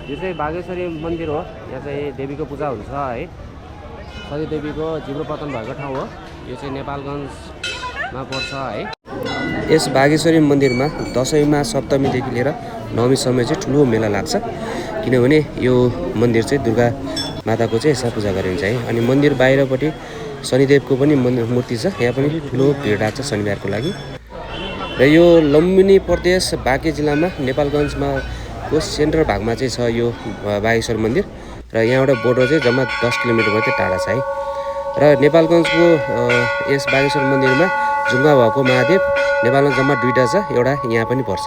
यो चाहिँ बागेश्वरी मन्दिर हो। यहाँ चाहिँ देवीको पूजा हुन्छ है। सती देवीको जिब्रो पतन भएको ठाउँ हो। यो चाहिँ नेपालगञ्जमा पर्छ है। यस बागेश्वरी मन्दिरमा दसैँमा सप्तमीदेखि लिएर नवमीसम्म चाहिँ ठुलो मेला लाग्छ, किनभने यो मन्दिर चाहिँ दुर्गा माताको चाहिँ यसमा पूजा गरिन्छ है। अनि मन्दिर बाहिरपट्टि शनिदेवको पनि मूर्ति छ। यहाँ पनि ठुलो भिड लाग्छ शनिबारको लागि। र यो लुम्बिनी प्रदेश बाँके जिल्लामा नेपालगञ्जमा को सेन्ट्रल भागमा चाहिँ छ यो बागेश्वर मन्दिर। र यहाँबाट बोर्डर चाहिँ जम्मा 10 किलोमिटर मात्रै टाढा छ है। र नेपालगञ्जको यस बागेश्वर मन्दिरमा जुम्बा भएको महादेव नेपालमा जम्मा 2टा छ, एउटा यहाँ पनि पर्छ।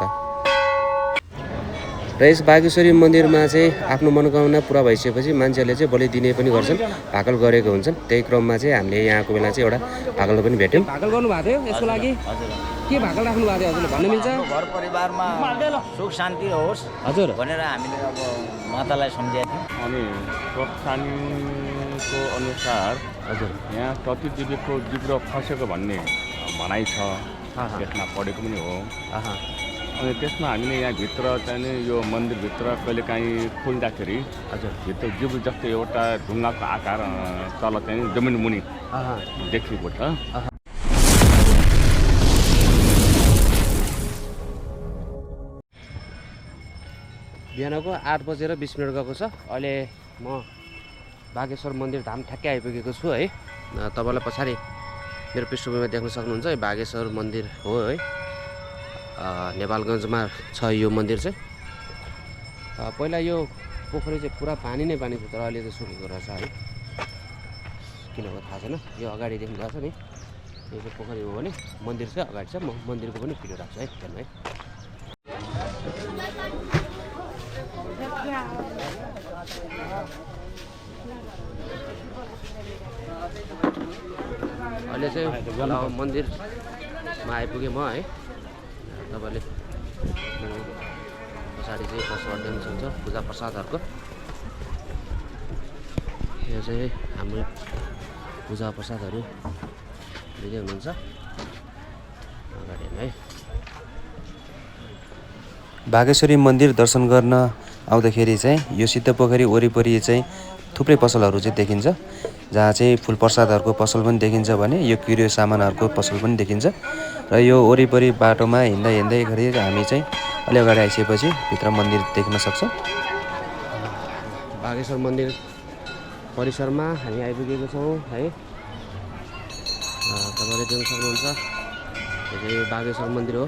र यस बागेश्वरी मन्दिरमा चाहिँ आफ्नो मनोकामना पुरा भइसकेपछि मान्छेहरूले चाहिँ बलि दिने पनि गर्छन्, भाकल गरेको हुन्छन्। त्यही क्रममा चाहिँ हामीले यहाँको बेला चाहिँ एउटा भाकल पनि भेट्यौँ। भाकल गर्नु भएको थियो यसको लागि? के भाकल राख्नु भएको थियो हजुरले भन्नु मिल्छ? घर परिवारमा सुख शान्ति होस् हजुर भनेर हामीले अब मातालाई सम्झाएको थियौँ। अनि प्रोत्साहनको अनुसार हजुर यहाँ सती देवीको जिब्रो खसेको भन्ने भनाइ छ, त्यसमा पढेको पनि हो। अनि त्यसमा हामीले यहाँभित्र चाहिँ यो मन्दिरभित्र कहिलेकाहीँ खुल्दाखेरि हजुर भित्र जिब्रो जस्तो एउटा ढुङ्गाको आकार तल चाहिँ जमिन मुनि देखिएको छ। बिहानको 8:20 गएको छ। अहिले म बागेश्वर मन्दिर धाम ठ्याक्कै आइपुगेको छु है। तपाईँलाई पछाडि मेरो पृष्ठभूमिमा देख्न सक्नुहुन्छ है, बागेश्वर मन्दिर हो है। नेपालगञ्जमा छ यो मन्दिर चाहिँ। पहिला यो पोखरी चाहिँ पुरा पानी नै पानी थियो, तर अहिले चाहिँ सुकेको रहेछ है। किन हो थाहा छैन। यो अगाडि देख्नु भएको छ नि, यो चाहिँ पोखरी हो भने मन्दिर चाहिँ अगाडि छ। म मन्दिरको पनि भिडियो राख्छु है हेर्नु है। अहिले चाहिँ मन्दिरमा आइपुगेँ म है। तपाईँले पछाडि चाहिँ पशुहरू देख्न सक्छ पूजा प्रसादहरूको। यो चाहिँ हाम्रो पूजा प्रसादहरू दिँदै हुनुहुन्छ अगाडि है। बागेश्वरी मन्दिर दर्शन गर्न आउँदाखेरि चाहिँ यो सिद्धपोखरी वरिपरि चाहिँ थुप्रै पसलहरू चाहिँ देखिन्छ, जहाँ चाहिँ फुल प्रसादहरूको पसल पनि देखिन्छ भने यो किरो सामानहरूको पसल पनि देखिन्छ। र यो वरिपरि बाटोमा हिँड्दै गरी हामी चाहिँ अलि अगाडि आइसकेपछि भित्र मन्दिर देख्न सक्छौँ। बागेश्वर मन्दिर परिसरमा हामी आइपुगेको छौँ है। तपाईँले देख्न सक्नुहुन्छ यो चाहिँ बागेश्वर मन्दिर हो।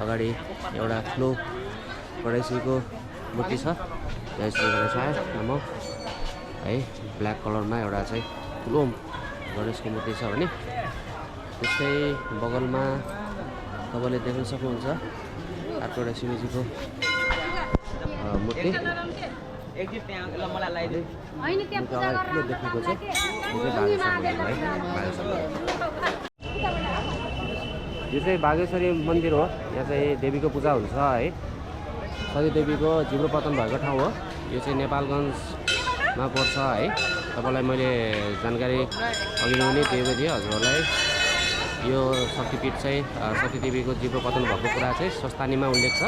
अगाडि एउटा ठुलो गणेशजीको मूर्ति छ, जय श्री गणेशाय नमः है। ब्ल्याक कलरमा एउटा चाहिँ ठुलो गणेशको मूर्ति छ भने त्यस्तै बगलमा तपाईँले देख्न सक्नुहुन्छ अर्को एउटा शिवजीको मूर्ति देखेको छ। यो चाहिँ बागेश्वरी मन्दिर हो। यहाँ चाहिँ देवीको पूजा हुन्छ है। सती देवीको जिब्रो पतन भएको ठाउँ हो। यो चाहिँ नेपालगञ्जमा पर्छ है। तपाईँलाई मैले जानकारी अघि नै दिएको थिएँ हजुरहरूलाई। यो शक्तिपीठ चाहिँ सती देवीको जिब्रो पतन भएको कुरा चाहिँ स्वस्थानीमा उल्लेख छ।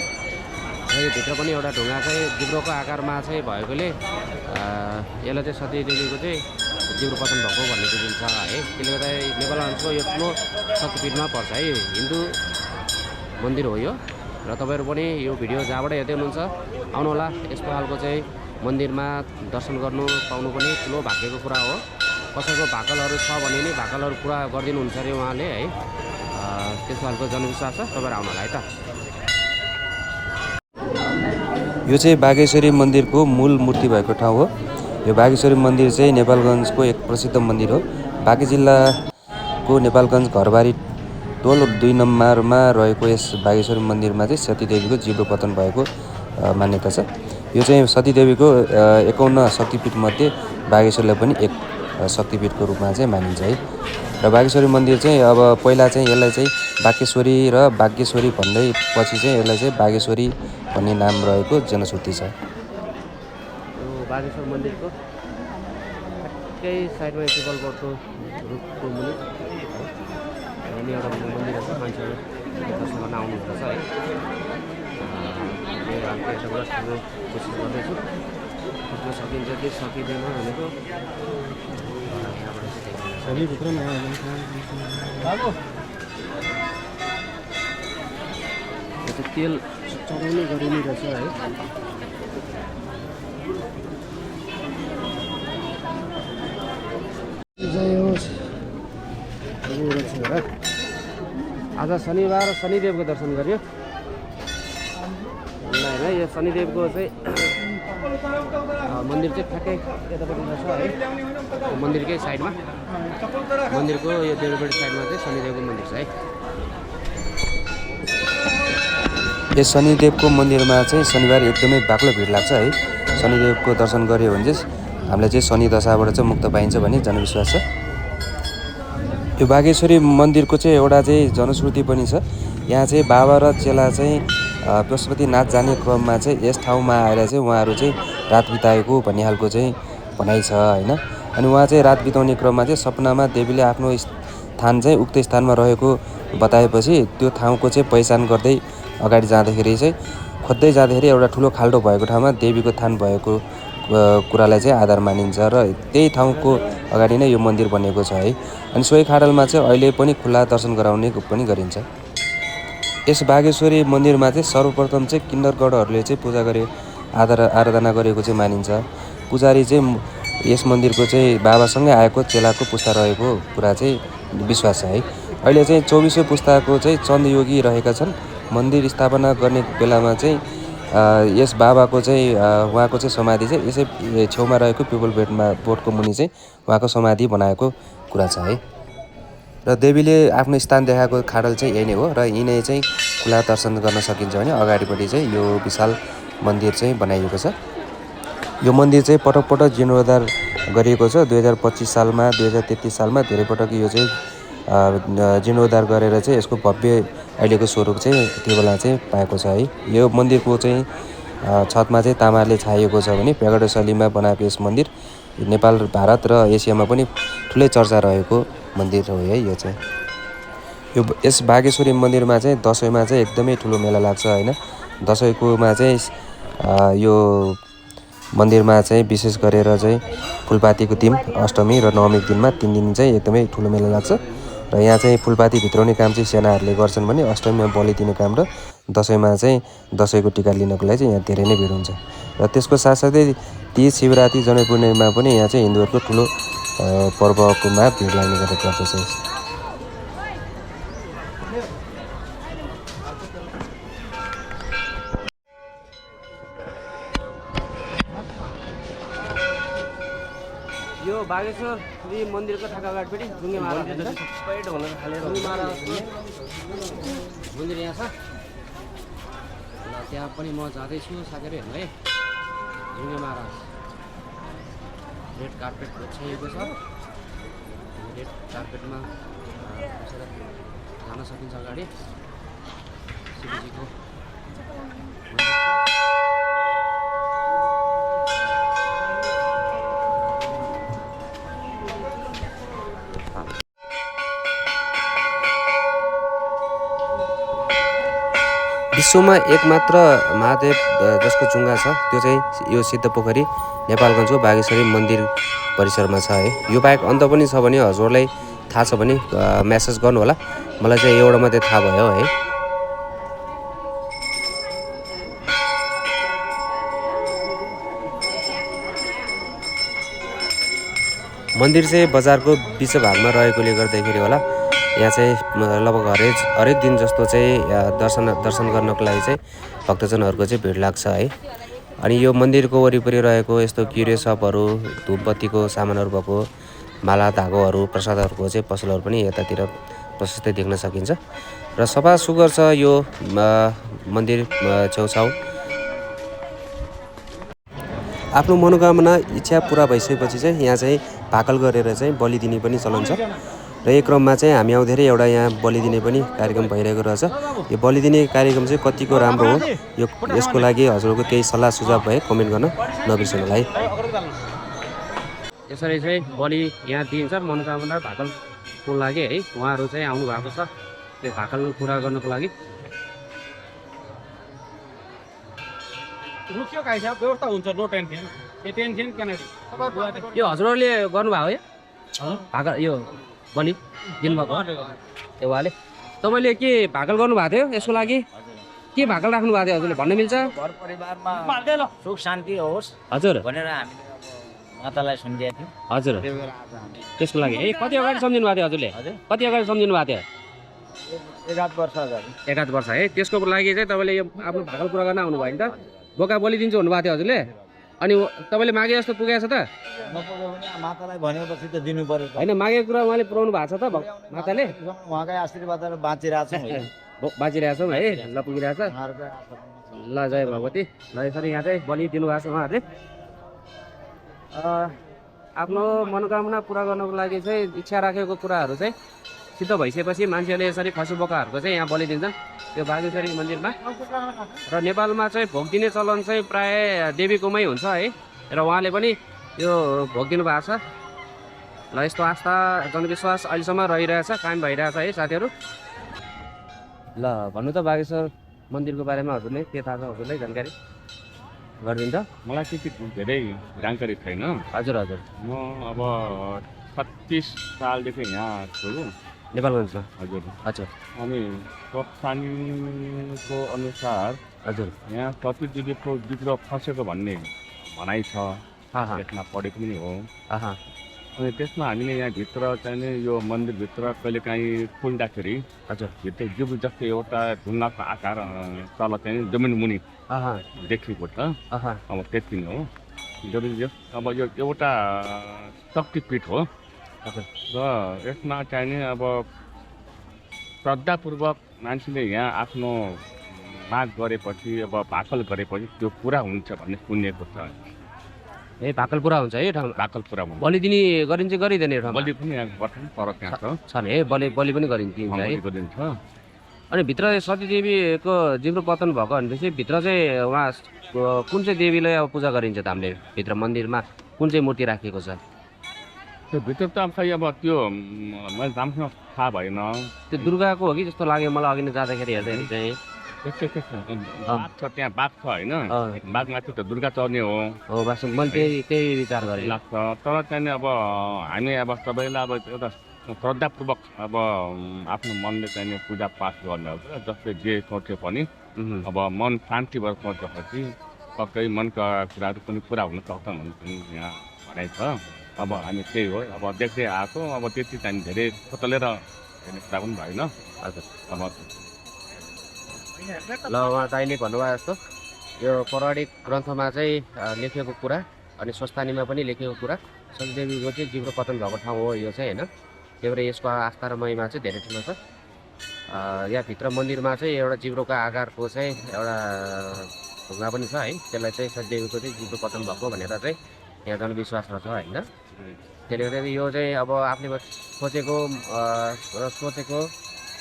र यो भित्र पनि एउटा ढुङ्गा चाहिँ जिब्रोको आकारमा चाहिँ भएकोले यसलाई चाहिँ सती देवीको चाहिँ जिब्रो पतन भएको भन्ने बुझिन्छ है। त्यसले गर्दा नेपालगञ्जको यो ठुलो शक्तिपीठमा पर्छ है। हिन्दू मन्दिर हो यो। र तपाईँहरू पनि यो भिडियो जहाँबाट हेर्दै हुनुहुन्छ आउनुहोला। यस्तो खालको चाहिँ मन्दिरमा दर्शन गर्नु पाउनु पनि ठुलो भाग्यको कुरा हो। कसैको भाकलहरू छ भने नि भाकलहरू पुरा गरिदिनुहुन्छ अरे उहाँले है। त्यस्तो खालको जनविश्वास छ। तपाईँहरू आउनुहोला है त। यो चाहिँ बागेश्वरी मन्दिरको मूल मूर्ति भएको ठाउँ हो। यो बागेश्वरी मन्दिर चाहिँ नेपालगञ्जको एक प्रसिद्ध मन्दिर हो। बाँके जिल्लाको नेपालगञ्ज घरबारी टोल 2 नम्बरमा रहेको यस बागेश्वरी मन्दिरमा चाहिँ सतीदेवीको जिब्रो पतन भएको मान्यता छ। यो चाहिँ सतीदेवीको 51 शक्तिपीठमध्ये बागेश्वरलाई पनि एक शक्तिपीठको रूपमा चाहिँ मानिन्छ है। र बागेश्वरी मन्दिर चाहिँ अब पहिला चाहिँ यसलाई चाहिँ बागेश्वरी र बागेश्वरी भन्दै पछि चाहिँ यसलाई चाहिँ बागेश्वरी भन्ने नाम रहेको जनश्रुति छ। बागेश्वर मन्दिरको ठ्याक्कै साइडमा शिवल बोर्डको रुखको मुनि अनि एउटा मन्दिर छ। मान्छेहरू दर्शन गर्न आउनुहुन्छ है। हल्का यताबाट खानु कोसिस गर्दैछु खिच्न सकिन्छ कि सकिँदैन भनेको तेल चलाउनै गरिने रहेछ है आज शनिबार शनिदेवको दर्शन गर्यो होइन यो शनिदेवको चाहिँ मन्दिर चाहिँ ठ्याक्कै यतापट्टि रहेछ है मन्दिरकै साइडमा मन्दिरको यो देउरापट्टि साइडमा चाहिँ शनिदेवको मन्दिर छ है यस शनिदेवको मन्दिरमा चाहिँ शनिबार एकदमै बाक्लो भिड लाग्छ है शनिदेवको दर्शन गऱ्यो भने चाहिँ हामीलाई चाहिँ शनि दशाबाट चाहिँ मुक्त पाइन्छ भन्ने जनविश्वास छ यो बागेश्वरी मन्दिरको चाहिँ एउटा चाहिँ जनश्रुति पनि छ यहाँ चाहिँ बाबा र चेला चाहिँ पशुपतिनाथ जाने क्रममा चाहिँ यस ठाउँमा आएर चाहिँ उहाँहरू चाहिँ रात बिताएको भन्ने खालको चाहिँ भनाइ छ होइन अनि उहाँ चाहिँ रात बिताउने क्रममा चाहिँ सपनामा देवीले आफ्नो स्थान चाहिँ उक्त स्थानमा रहेको बताएपछि त्यो ठाउँको चाहिँ पहिचान गर्दै अगाडि जाँदाखेरि चाहिँ खोज्दै जाँदाखेरि एउटा ठुलो खाल्डो भएको ठाउँमा देवीको थान भएको कुरालाई चाहिँ आधार मानिन्छ र त्यही ठाउँको अगाडि नै यो मन्दिर बनेको छ है अनि सोही खाडलमा चाहिँ अहिले पनि खुल्ला दर्शन गराउने पनि गरिन्छ यस बागेश्वरी मन्दिरमा चाहिँ सर्वप्रथम चाहिँ किन्नरगढहरूले चाहिँ पूजा गरे आराधना गरेको चाहिँ मानिन्छ पुजारी चाहिँ यस मन्दिरको चाहिँ बाबासँगै आएको चेलाको पुस्ता रहेको कुरा चाहिँ विश्वास छ है अहिले चाहिँ 24औं पुस्ताको चाहिँ चन्दयोगी रहेका छन् मन्दिर स्थापना गर्ने बेलामा चाहिँ यस बाबाको चाहिँ उहाँको चाहिँ समाधि चाहिँ यसै छेउमा रहेको पिपल बोटको मुनि चाहिँ उहाँको समाधि बनाएको कुरा छ है र देवीले आफ्नो स्थान देखाएको खाडल चाहिँ यही नै हो र यिनै चाहिँ खुला दर्शन गर्न सकिन्छ भने अगाडिपट्टि चाहिँ यो विशाल मन्दिर चाहिँ बनाइएको छ यो मन्दिर चाहिँ पटक पटक जीर्णोद्धार गरिएको छ 2025 सालमा 2033 सालमा धेरै पटक यो चाहिँ जीर्णोद्धार गरेर चाहिँ यसको भव्य अहिलेको स्वरूप चाहिँ त्यो बेला चाहिँ पाएको छ है यो मन्दिरको चाहिँ छतमा चाहिँ तामाले छाइएको छ भने पेगडा शैलीमा बनाएको यस मन्दिर नेपाल भारत र एसियामा पनि ठुलै चर्चा रहेको मन्दिर हो है यो चाहिँ यो यस बागेश्वरी मन्दिरमा चाहिँ दसैँमा चाहिँ एकदमै ठुलो मेला लाग्छ होइन दसैँकोमा चाहिँ यो मन्दिरमा चाहिँ विशेष गरेर चाहिँ फुलपातीको दिन अष्टमी र नवमीको दिनमा 3 दिन चाहिँ एकदमै ठुलो मेला लाग्छ र यहाँ चाहिँ फुलपाती भित्राउने काम चाहिँ सेनाहरूले गर्छन् भने अष्टमीमा बलि दिने काम र दसैँमा चाहिँ दसैँको टिका लिनको लागि चाहिँ यहाँ धेरै नै भिड हुन्छ र त्यसको साथसाथै तीज शिवरात्रि जनै पूर्णिमामा पनि यहाँ चाहिँ हिन्दूहरूको ठुलो पर्वकोमा भिड लाग्ने गरेको गर्दछ यो बागेश्वरी मन्दिरको ठ्याक्क अगाडिपट्टि ढुङ्गे महाराज मन्दिर यहाँ छ र त्यहाँ पनि म जाँदैछु साथीहरू है ढुङ्गे महाराज रेड कार्पेट बिछाइएको छ रेड कार्पेटमा बसेर जान सकिन्छ अगाडि शिवजीको विश्वमा एकमात्र महादेव जसको जुङ्गा छ त्यो चाहिँ यो सिद्धपोखरी नेपालगञ्जको बागेश्वरी मन्दिर परिसरमा छ है यो बाहेक अन्त पनि छ भने हजुरलाई थाहा छ भने मेसेज गर्नु होला मलाई चाहिँ एउटा मात्रै थाहा भयो है मन्दिर चाहिँ बजारको बिच भागमा रहेकोले गर्दाखेरि होला यहाँ चाहिँ लगभग हरेक दिन जस्तो चाहिँ दर्शन गर्नको लागि चाहिँ भक्तजनहरूको चाहिँ भिड लाग्छ है अनि यो मन्दिरको वरिपरि रहेको यस्तो किरे सपहरू धूपबत्तीको सामानहरू भएको माला धागोहरू प्रसादहरूको चाहिँ पसलहरू पनि यतातिर प्रशस्तै देख्न सकिन्छ र सफा सुग्घर छ यो मन्दिर छेउछाउ आफ्नो मनोकामना इच्छा पुरा भइसकेपछि चाहिँ यहाँ चाहिँ भाकल गरेर चाहिँ बलि दिने पनि चलन छ र यो क्रममा चाहिँ हामी आउँदाखेरि एउटा यहाँ बलि दिने पनि कार्यक्रम भइरहेको रहेछ यो बलि दिने कार्यक्रम चाहिँ कतिको राम्रो हो यो यसको लागि हजुरहरूको केही सल्लाह सुझाव भए कमेन्ट गर्न नबिर्सनु होला है यसरी चाहिँ बलि यहाँ दिइन्छ मनोकामना भाकलको लागि है उहाँहरू चाहिँ आउनु भएको छ त्यो भाकल पुरा गर्नको लागि रुखियो खाइसक्यो व्यवस्था हुन्छ नो टेन्सन यो टेन्सन किन यो हजुरहरूले गर्नुभएको हो भाकल यो बलि दिनुभएको ए उहाँले तपाईँले के भाकल गर्नुभएको थियो यसको लागि के भाकल राख्नु भएको थियो हजुरले भन्न मिल्छ घर परिवारमा सुख शान्ति होस् हजुर भनेर हामीले अब मातालाई सम्झेका थियौँ। हजुर त्यसको लागि है कति अगाडि सम्झिनु भएको थियो हजुरले हजुर कति अगाडि सम्झिनु भएको थियो 1 वर्ष अगाडि 1 वर्ष है त्यसको लागि चाहिँ तपाईँले यो आफ्नो भाकल पुरा गर्न आउनुभयो नि त बोका बोलिदिन्छु भन्नुभएको थियो हजुरले अनि तपाईँले मागे जस्तो पुगेको छ त नपुग्यो भने मातालाई भनेपछि त दिनु पर्यो होइन मागेको कुरा उहाँले पुऱ्याउनु भएको छ त माताले उहाँकै आशीर्वादबाट बाँचिरहेको छौँ बाँचिरहेको छौँ है ल पुगिरहेछ उहाँहरूकै आशीर्वाद। ल जय भगवती ल यसरी यहाँ चाहिँ बलि दिनुभएको छ उहाँहरूले आफ्नो मनोकामना पुरा गर्नको लागि चाहिँ इच्छा राखेको कुराहरू चाहिँ सिद्ध भइसकेपछि मान्छेहरूले यसरी खसी बोकाहरूको चाहिँ यहाँ बलि दिन्छन् त्यो बागेश्वरी मन्दिरमा र नेपालमा चाहिँ भोग दिने चलन चाहिँ प्राय देवीकोमै हुन्छ है र उहाँले पनि यो भोग दिनु भएको छ ल यस्तो आस्था जनविश्वास अहिलेसम्म रहिरहेछ कायम भइरहेछ है साथीहरू ल भन्नु त बागेश्वर मन्दिरको बारेमा हजुरले के थाहा छ हजुरलाई जानकारी गरिदिन्छ मलाई त्यति धेरै जानकारी छैन। हजुर हजुर म अब 36 सालदेखि यहाँ छु। नेपालगञ्जमा हजुर हजुर अनि प्रोत्साहनको अनुसार हजुर यहाँ सतीदेवीको जिब्रो खसेको भन्ने भनाइ छ, त्यसमा पढेको पनि हो। अनि त्यसमा हामीले यहाँभित्र चाहिँ यो मन्दिरभित्र कहिलेकाहीँ खुल्दाखेरि हजुर भित्र जिब्रो जस्तो एउटा ढुङ्गाको आकार तल चाहिँ जमिन मुनि देखिएको छ। अब त्यति नै हो। अब यो एउटा शक्तिपीठ हो र यसमा चाहिँ अब श्रद्धापूर्वक मान्छेले यहाँ आफ्नो माग गरेपछि अब भाकल गरेपछि त्यो पुरा हुन्छ भन्ने सुनेको छ। ए भाकल पुरा हुन्छ है ठाउँमा भाकल पुरा हुन्छ। बलि दिने गरिन्छ गरिँदैन ठाउँमा बलि पनि यहाँ गर्छन् पर त्यहाँ छ नि है बलि पनि गरिन्छ है गरिन्छ। अनि भित्र सतीदेवीको जिब्रो पतन भएको भनेपछि भित्र चाहिँ उहाँ कुन चाहिँ देवीलाई अब पूजा गरिन्छ त हामीले भित्र मन्दिरमा कुन चाहिँ मूर्ति राखिएको छ त्यो भित्र त अब खै अब त्यो मैले राम्रोसँग थाहा भएन। त्यो दुर्गाको हो कि जस्तो लाग्यो मलाई अघि नै जाँदाखेरि हेर्दाखेरि चाहिँ बाघ छ त्यहाँ बाघ छ होइन बाघमाथि त दुर्गा चढ्ने हो बस मैले त्यही विचार गरेँ लाग्छ। तर चाहिँ अब हामी अब सबैलाई अब एउटा श्रद्धापूर्वक अब आफ्नो मनले चाहिँ पूजापाठ गर्ने हो जसले जे सोच्यो पनि अब मन शान्ति भएर सोचेपछि पक्कै मनका कुराहरू पनि पुरा हुन सक्छन् भन्ने यहाँ भनाइ छ। अब हामी त्यही हो अब देख्दै आएको अब त्यति चाहिँ धेरै खोतलेर हेर्ने कुरा पनि भएन। हजुर अब ल उहाँ दाइले भन्नुभयो जस्तो यो पौराणिक ग्रन्थमा चाहिँ लेखिएको कुरा अनि स्वस्थानीमा पनि लेखिएको कुरा सतीदेवीको चाहिँ जिब्रो पतन भएको ठाउँ हो यो चाहिँ होइन। त्यही भएर यसको आस्था र महिमा चाहिँ धेरै ठुलो छ। यहाँभित्र मन्दिरमा चाहिँ एउटा जिब्रोको आकारको चाहिँ एउटा ढुङ्गा पनि छ है त्यसलाई चाहिँ सतीदेवीको चाहिँ जिब्रो पतन भएको भनेर चाहिँ यहाँ जनविश्वास रहेछ होइन। त्यसले गर्दा यो चाहिँ अब आफूले सोचेको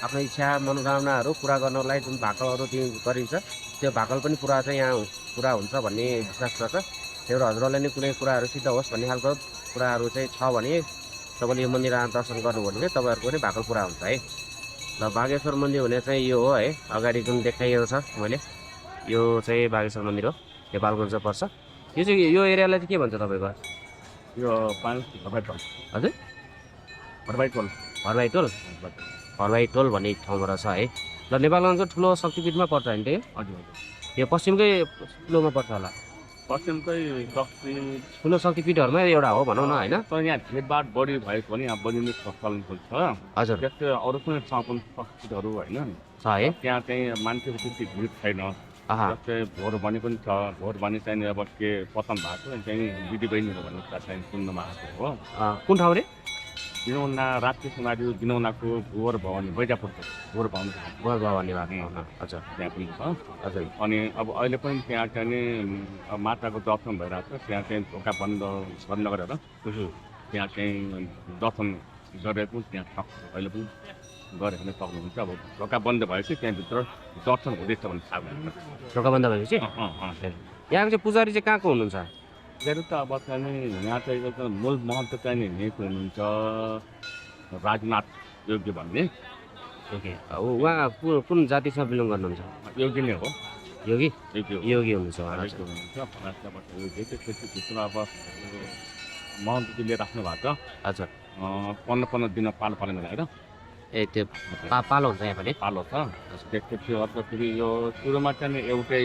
आफ्नो इच्छा मनोकामनाहरू पुरा गर्नलाई जुन भाकलहरू गरिन्छ त्यो भाकल पनि पुरा चाहिँ यहाँ पुरा हुन्छ भन्ने विश्वास गर्छ। त्यही भएर हजुरहरूलाई नै कुनै कुराहरू सिद्ध होस् भन्ने खालको कुराहरू चाहिँ छ भने तपाईँले यो मन्दिर दर्शन गर्नुभयो भने तपाईँहरूको पनि भाकल पुरा हुन्छ है। ल बागेश्वर मन्दिर हुने चाहिँ यो हो है अगाडि जुन देखाइएको छ मैले यो चाहिँ बागेश्वर मन्दिर हो नेपालगञ्ज पर्छ। यो चाहिँ यो एरियालाई चाहिँ के भन्छ तपाईँको यो हरबाई हजुर हरबाई टोल भन्ने ठाउँबाट छ है। ल नेपालगञ्जको ठुलो शक्तिपीठमा पर्छ होइन त्यो हजुर यो पश्चिमकै ठुलोमा पर्छ होला पश्चिमकै शक्ति ठुलो शक्तिपीठहरूमा एउटा हो भनौँ न होइन। तर यहाँ भिडभाड बढी भएको पनि यहाँ बलिने चलन छ। हजुर त्यस्तै अरू पनि शक्तिपीठहरू होइन छ है त्यहाँ चाहिँ मान्छेको त्यति भिड छैन। जस्तै भोर भने पनि छ भोर भने चाहिँ अब के पतन भएको चाहिँ दिदी बहिनीहरू भन्ने कुरा चाहिँ सुन्नमा आएको हो। कुन ठाउँ रे दिनौना राप्ती सुनारी दिनौनाको गोवर भवानी बैजापुरको गोवर भवानी भएको हजुर त्यहाँ पनि छ। हजुर अनि अब अहिले पनि त्यहाँ चाहिँ माताको दर्शन भइरहेको छ। त्यहाँ चाहिँ ढोका बन्द गरेर त्यहाँ चाहिँ दर्शन गरेको त्यहाँ सक्छ अहिले पनि गऱ्यो भने सक्नुहुन्छ। अब ढोका बन्द भएपछि त्यहाँभित्र दर्शन हुँदैछ भने थाहा हुन्छ। ढोका बन्द भएपछि यहाँको चाहिँ पुजारी चाहिँ कहाँको हुनुहुन्छ मेरो त अब चाहिँ यहाँ चाहिँ एउटा मूल महत्त्व चाहिँ यहीँको हुनुहुन्छ राजनाथ योगी भन्ने। ओके उहाँ कुन जातिसँग बिलोङ गर्नुहुन्छ योगी नै हो। योगी योगी हो। योगी हुनुहुन्छ उहाँ। योगी हुनुहुन्छ परासीबाट योगी त्यसपछि अब महन्तजी लिएर राख्नु भएको छ हजुर 15 दिन पालो पालो मिलाएर ए त्यो पालो हुन्छ यहाँ पनि पालो छ त्यसपछि अर्को फेरि यो सुरुमा चाहिँ एउटै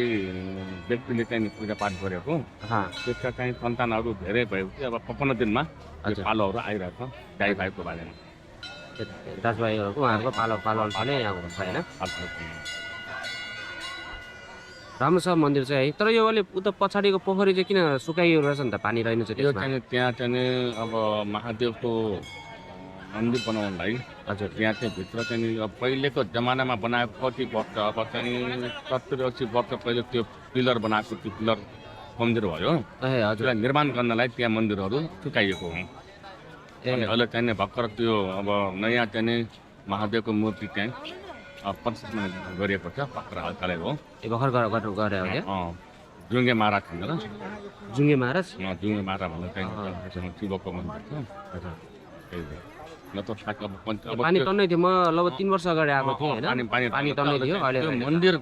व्यक्तिले चाहिँ पूजापाठ गरेको त्यसका चाहिँ सन्तानहरू धेरै भएपछि अब 55 दिनमा यो पालोहरू आइरहेको छ गाई भाइको बारेमा दाजुभाइहरूको उहाँहरूको पालो अनुसार नै यहाँ हुन्छ होइन। राम्रो छ मन्दिर चाहिँ है। तर यो अलि उता पछाडिको पोखरी चाहिँ किन सुकाइयो रहेछ नि त, पानी रहेन चाहिँ यो त्यसमा? चाहिँ त्यहाँ चाहिँ अब महादेवको मन्दिर बनाउनलाई हजुर त्यहाँ चाहिँ भित्र चाहिँ अब पहिलेको जमानामा बनाएको कति वर्ष अब चाहिँ 70-80 वर्ष पहिले त्यो पिलर बनाएको त्यो पिलर मन्दिर भयो। ए हजुर त्यसलाई निर्माण गर्नलाई त्यहाँ मन्दिरहरू चुकाइएको हो। अनि अहिले चाहिँ भर्खर त्यो अब नयाँ चाहिँ महादेवको मूर्ति चाहिँ प्रतिष्ठापन गरिएको छ भर्खर हालकालै हो। ए भर्खर गरे हो क्या? जुङ्गे महाराज भन्छ र जुङ्गे महाराज जुङ्गे महाराज भन्ने चाहिँ शिवको मन्दिर छ। त्यही हो। न त अब पानी तन्नै थियो, म लगभग 3 वर्ष अगाडि आएको थिएँ होइन। पानी तन्नै थियो। अहिले त्यो मन्दिर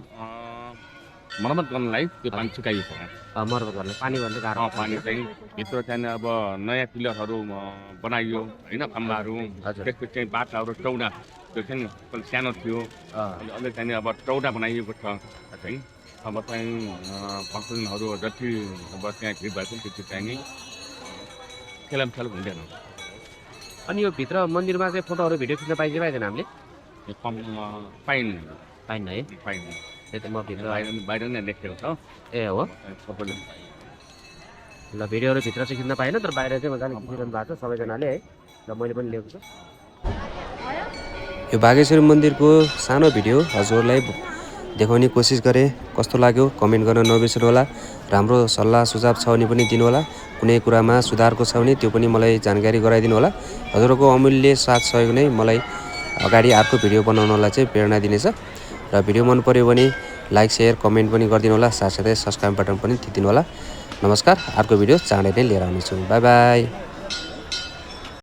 मर्मत गर्नलाई त्यो पानी चुकाइएको हो। मर्मत गर्न पानी भन्ने गाह्रो पानी चाहिँ भित्र चाहिँ अब नयाँ पिलरहरू बनाइयो होइन खम्बाहरू त्यसपछि चाहिँ बाटाहरू चौडा त्यो चाहिँ सानो थियो अहिले चाहिँ अब चौडा बनाइएको छ चाहिँ अब चाहिँ भक्तजनहरू जति अब त्यहाँ भिड भएको त्यति चाहिँ खेलमखेल हुँदैन। अनि यो भित्र मन्दिरमा चाहिँ फोटोहरू भिडियो खिच्न पाइन्छ पाइँदैन हामीले? पाइन्न है पाइन्न त्यही त म भित्र बाहिर नै लेखेको छ। ए हो सबैले ल भिडियोहरू भित्र चाहिँ खिच्न पाएन, तर बाहिर चाहिँ मजाले खिचिरहनु भएको छ सबैजनाले है। र मैले पनि लिएको छु। यो बागेश्वरी मन्दिरको सानो भिडियो हजुरलाई देखाउने कोसिस गरेँ। कस्तो लाग्यो कमेन्ट गर्न नबिर्सनु होला। राम्रो सल्लाह सुझाव छ भने पनि दिनुहोला। कुनै कुरामा सुधारको छ भने त्यो पनि मलाई जानकारी गराइदिनु होला। हजुरको अमूल्य साथ सहयोग नै मलाई अगाडि अर्को भिडियो बनाउनलाई चाहिँ प्रेरणा दिनेछ। र भिडियो मन पर्यो भने लाइक सेयर कमेन्ट पनि गरिदिनु होला। साथसाथै सब्सक्राइब बटन पनि थिचिदिनु होला। नमस्कार, अर्को भिडियो चाँडै नै लिएर आउनेछु। By by.